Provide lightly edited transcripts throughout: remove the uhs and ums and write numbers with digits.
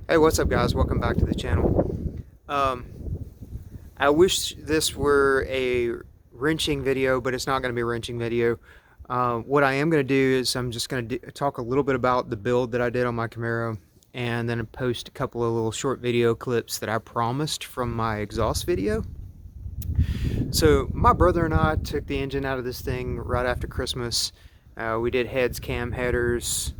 Hey, what's up guys? Welcome back to the channel. I wish this were a wrenching video, but it's not going to be a wrenching video. What I am going to do is I'm just going to talk a little bit about the build that I did on my Camaro, and then post a couple of little short video clips that I promised from my exhaust video. So my brother and I took the engine out of this thing right after Christmas. We did heads, cam headers,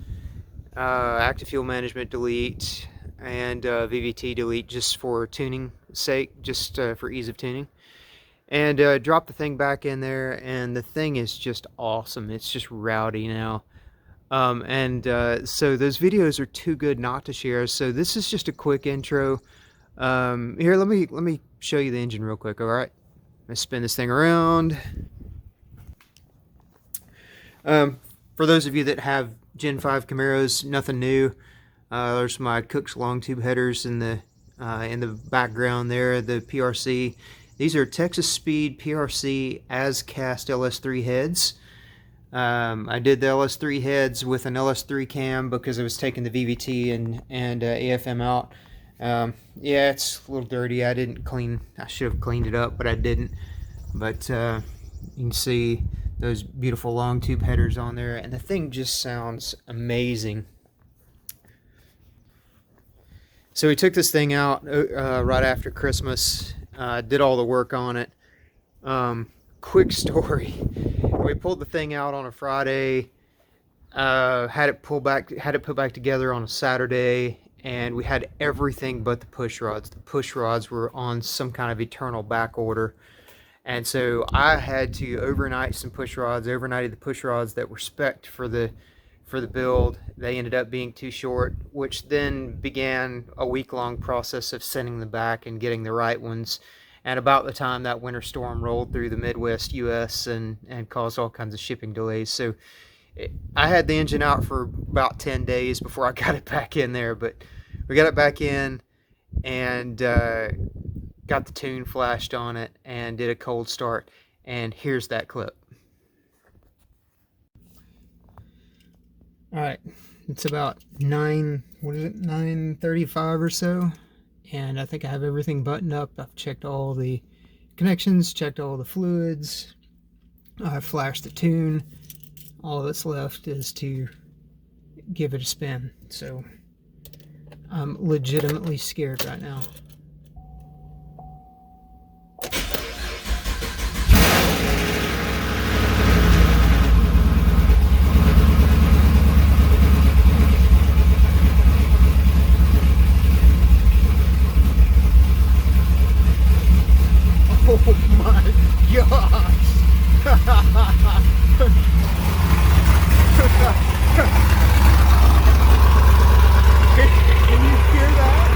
active fuel management delete, and VVT delete just for tuning sake, just for ease of tuning, and drop the thing back in there, and the thing is just awesome. It's just rowdy now. So those videos are too good not to share, so this is just a quick intro. Here, let me show you the engine real quick. All right, let's spin this thing around. For those of you that have Gen 5 Camaros, nothing new. There's my Cook's long tube headers in the background there, the PRC. These are Texas Speed PRC as cast LS3 heads. I did the LS3 heads with an LS3 cam because I was taking the VVT and AFM out. Yeah, it's a little dirty. I should have cleaned it up, but I didn't. But you can see those beautiful long tube headers on there, and the thing just sounds amazing. So we took this thing out right after Christmas, did all the work on it. Quick story: we pulled the thing out on a Friday, had it put back together on a Saturday, and we had everything but the push rods. The push rods were on some kind of eternal back order. And so I had to overnight some push rods, overnighted the push rods that were spec'd for the build. They ended up being too short, which then began a week-long process of sending them back and getting the right ones. And about the time that winter storm rolled through the Midwest US and caused all kinds of shipping delays. So I had the engine out for about 10 days before I got it back in there, but we got it back in and got the tune flashed on it and did a cold start, and here's that clip. All right, it's about 9:35 or so, and I think I have everything buttoned up. I've checked all the connections, checked all the fluids, I flashed the tune. All that's left is to give it a spin. So I'm legitimately scared right now. Oh my gosh! Can you hear that?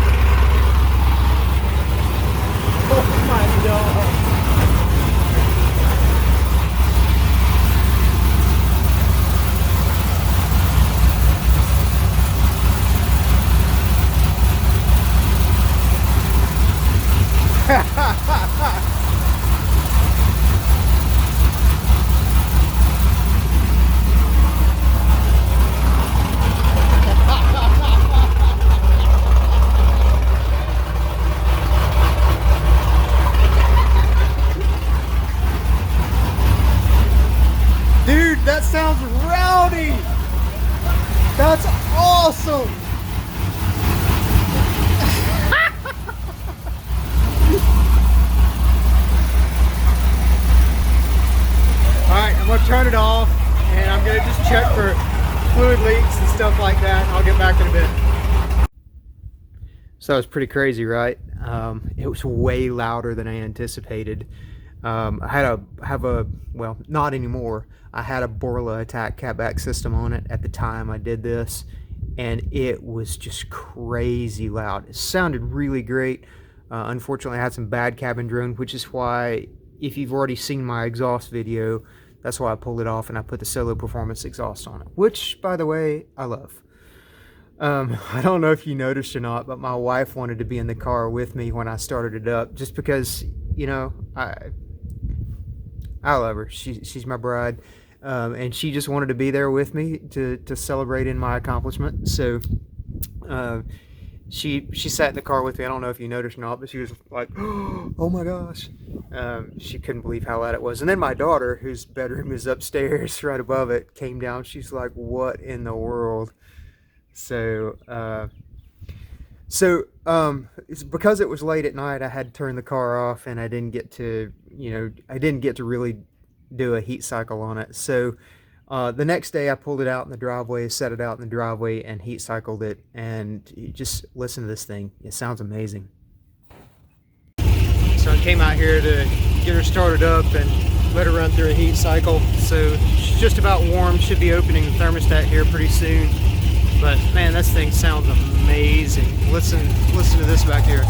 Oh my god! Dude, that sounds rowdy! That's awesome! Alright, I'm going to turn it off, and I'm going to just check for fluid leaks and stuff like that, and I'll get back in a bit. So it was pretty crazy, right? It was way louder than I anticipated. I have a well, not anymore. I had a Borla attack catback system on it at the time I did this, and it was just crazy loud. It sounded really great. Unfortunately, I had some bad cabin drone, which is why, if you've already seen my exhaust video, that's why I pulled it off and I put the Solo Performance exhaust on it, which, by the way, I love. I don't know if you noticed or not, but my wife wanted to be in the car with me when I started it up, just because, you know, I love her. She's my bride, and she just wanted to be there with me to celebrate in my accomplishment. So she sat in the car with me. I don't know if you noticed or not, but she was like, oh my gosh. She couldn't believe how loud it was. And then my daughter, whose bedroom is upstairs right above it, came down. She's like, what in the world? So it's because it was late at night, I had to turn the car off, and I didn't get to, really do a heat cycle on it. So the next day I pulled it out in the driveway, set it out in the driveway, and heat cycled it. And you just listen to this thing. It sounds amazing. So I came out here to get her started up and let her run through a heat cycle. So she's just about warm. Should be opening the thermostat here pretty soon. But man, this thing sounds amazing. Listen to this back here.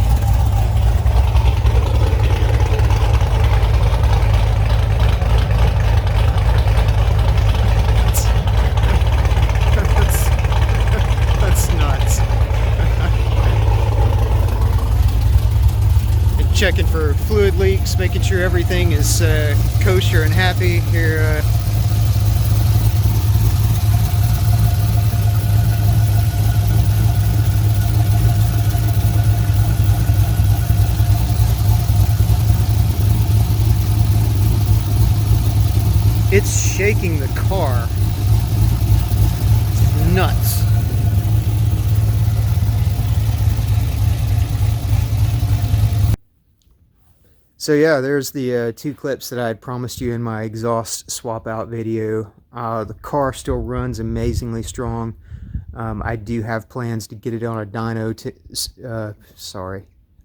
That's nuts. And checking for fluid leaks, making sure everything is kosher and happy here. It's shaking the car. It's nuts. So yeah, there's the 2 clips that I had promised you in my exhaust swap out video. The car still runs amazingly strong. I do have plans to get it on a dyno.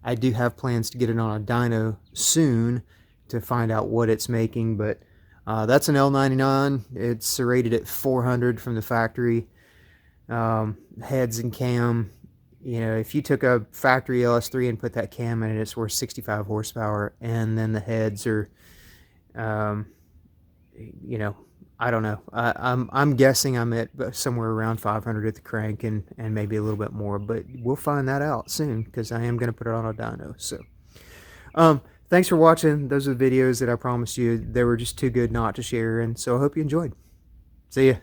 I do have plans to get it on a dyno soon to find out what it's making, but that's an L99. It's rated at 400 from the factory. Heads and cam, if you took a factory LS3 and put that cam in it, it's worth 65 horsepower. And then the heads are, I don't know. I'm guessing I'm at somewhere around 500 at the crank and maybe a little bit more, but we'll find that out soon because I am going to put it on a dyno. So, thanks for watching. Those are the videos that I promised you. They were just too good not to share, and so I hope you enjoyed. See ya.